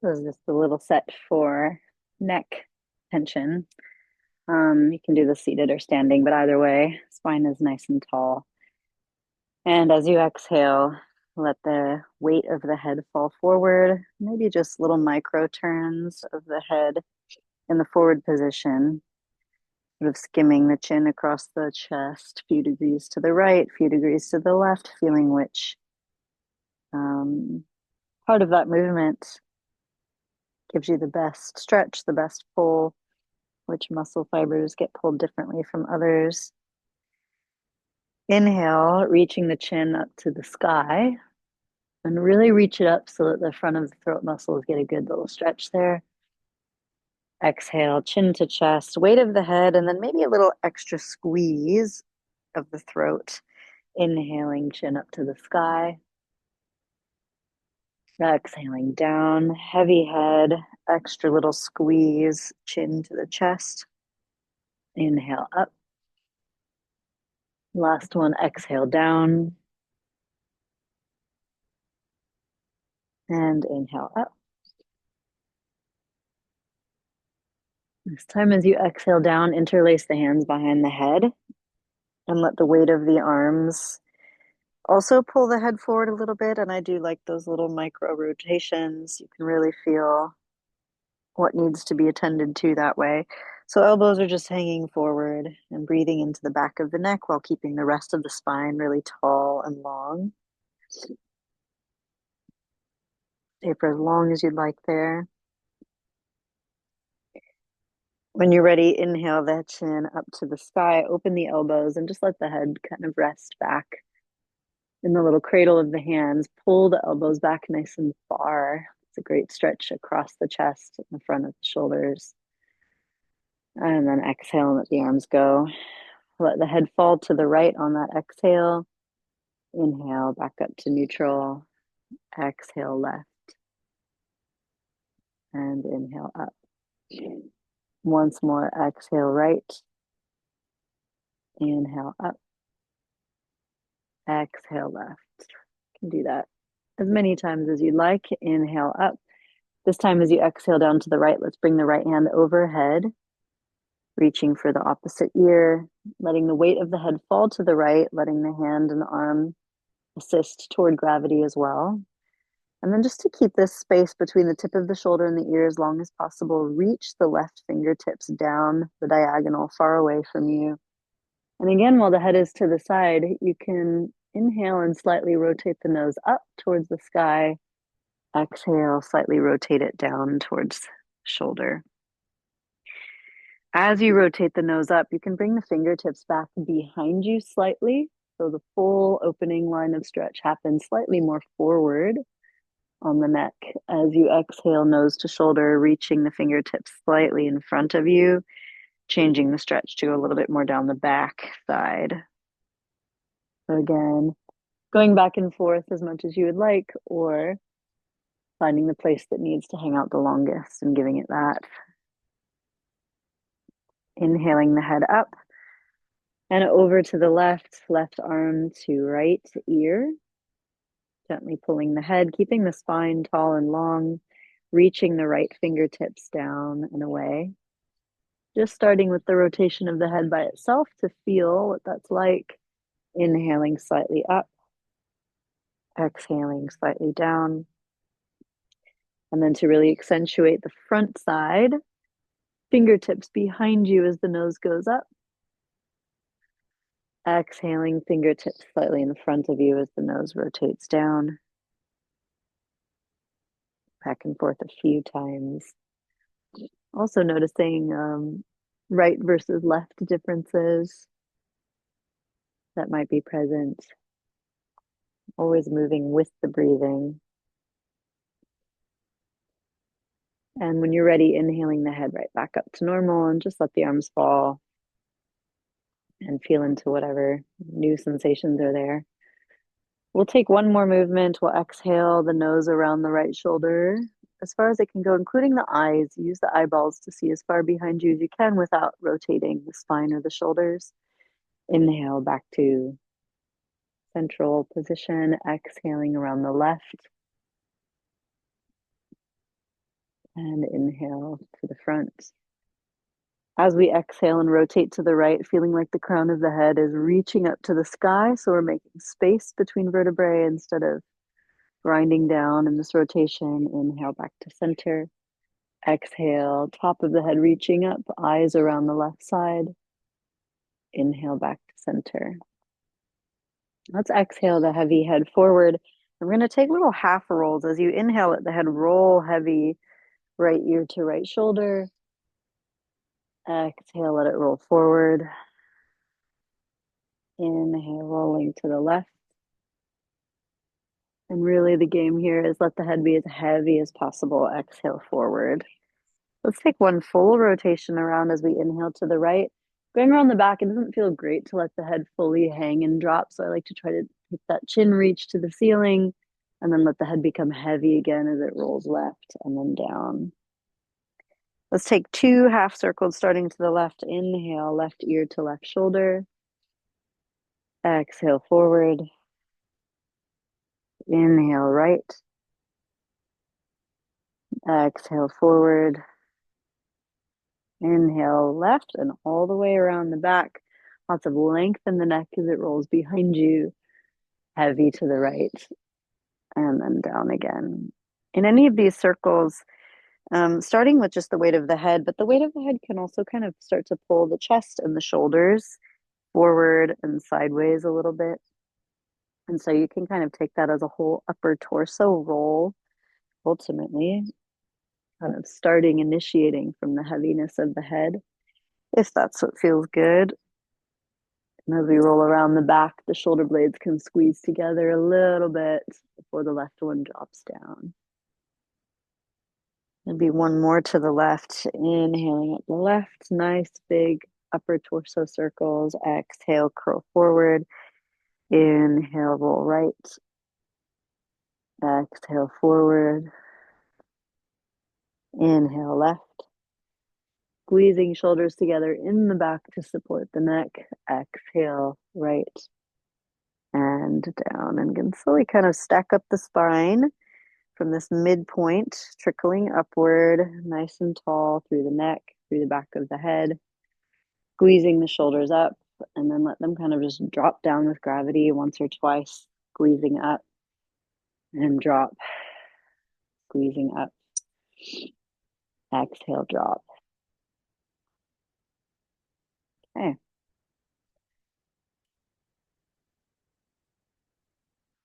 This is just a little set for neck tension. You can do this seated or standing, but either way, spine is nice and tall. And as you exhale, let the weight of the head fall forward, maybe just little micro turns of the head in the forward position, sort of skimming the chin across the chest, few degrees to the right, few degrees to the left, feeling which um, part of that movement gives you the best stretch, the best pull, which muscle fibers get pulled differently from others. Inhale, reaching the chin up to the sky, and really reach it up so that the front of the throat muscles get a good little stretch there. Exhale, chin to chest, weight of the head, and then maybe a little extra squeeze of the throat. Inhaling, chin up to the sky. Exhaling down, heavy head, extra little squeeze, chin to the chest. Inhale up. Last one, exhale down. And inhale up. This time, as you exhale down, interlace the hands behind the head and let the weight of the arms also pull the head forward a little bit. And I do like those little micro rotations. You can really feel what needs to be attended to that way. So elbows are just hanging forward and breathing into the back of the neck while keeping the rest of the spine really tall and long. Stay for as long as you'd like there. When you're ready, inhale the chin up to the sky, open the elbows, and just let the head kind of rest back in the little cradle of the hands. Pull the elbows back nice and far. It's a great stretch across the chest and the front of the shoulders. And then exhale and let the arms go. Let the head fall to the right on that exhale. Inhale, back up to neutral. Exhale, left. And inhale up. Once more, exhale, right. Inhale up. Exhale, left. You can do that as many times as you'd like. Inhale up. This time, as you exhale down to the right, let's bring the right hand overhead, reaching for the opposite ear, letting the weight of the head fall to the right, letting the hand and the arm assist toward gravity as well. And then just to keep this space between the tip of the shoulder and the ear as long as possible, reach the left fingertips down the diagonal far away from you. And again, while the head is to the side, you can inhale and slightly rotate the nose up towards the sky. Exhale, slightly rotate it down towards shoulder. As you rotate the nose up, you can bring the fingertips back behind you slightly. So the full opening line of stretch happens slightly more forward on the neck. As you exhale, nose to shoulder, reaching the fingertips slightly in front of you, changing the stretch to go a little bit more down the back side. So again, going back and forth as much as you would like, or finding the place that needs to hang out the longest and giving it that. Inhaling the head up and over to the left, left arm to right ear. Gently pulling the head, keeping the spine tall and long, reaching the right fingertips down and away. Just starting with the rotation of the head by itself to feel what that's like. Inhaling slightly up, exhaling slightly down. And then to really accentuate the front side, fingertips behind you as the nose goes up. Exhaling, fingertips slightly in front of you as the nose rotates down. Back and forth a few times. Also noticing right versus left differences that might be present. Always moving with the breathing. And when you're ready, inhaling the head right back up to normal and just let the arms fall and feel into whatever new sensations are there. We'll take one more movement. We'll exhale the nose around the right shoulder as far as it can go, including the eyes. Use the eyeballs to see as far behind you as you can without rotating the spine or the shoulders. Inhale back to central position, exhaling around the left. And inhale to the front. As we exhale and rotate to the right, feeling like the crown of the head is reaching up to the sky. So we're making space between vertebrae instead of grinding down in this rotation. Inhale back to center. Exhale, top of the head reaching up, eyes around the left side. Inhale back to center. Let's exhale the heavy head forward. We're going to take little half rolls. As you inhale, let the head roll heavy, right ear to right shoulder. Exhale, let it roll forward. Inhale, rolling to the left. And really the game here is let the head be as heavy as possible. Exhale forward. Let's take one full rotation around as we inhale to the right. Going around the back, it doesn't feel great to let the head fully hang and drop. So I like to try to take that chin reach to the ceiling and then let the head become heavy again as it rolls left and then down. Let's take two half circles starting to the left. Inhale, left ear to left shoulder. Exhale forward. Inhale right. Exhale forward. Inhale left and all the way around the back. Lots of length in the neck as it rolls behind you. Heavy to the right. And then down again. In any of these circles, starting with just the weight of the head, but the weight of the head can also kind of start to pull the chest and the shoulders forward and sideways a little bit. And so you can kind of take that as a whole upper torso roll, ultimately, kind of initiating from the heaviness of the head, if that's what feels good. And as we roll around the back, the shoulder blades can squeeze together a little bit before the left one drops down. Maybe one more to the left, inhaling up the left, nice big upper torso circles. Exhale, curl forward. Inhale, roll right. Exhale, forward. Inhale, left. Squeezing shoulders together in the back to support the neck. Exhale, right. And down. And again, slowly kind of stack up the spine from this midpoint, trickling upward, nice and tall through the neck, through the back of the head. Squeezing the shoulders up, and then let them kind of just drop down with gravity once or twice, squeezing up and drop, squeezing up. Exhale, drop. Okay.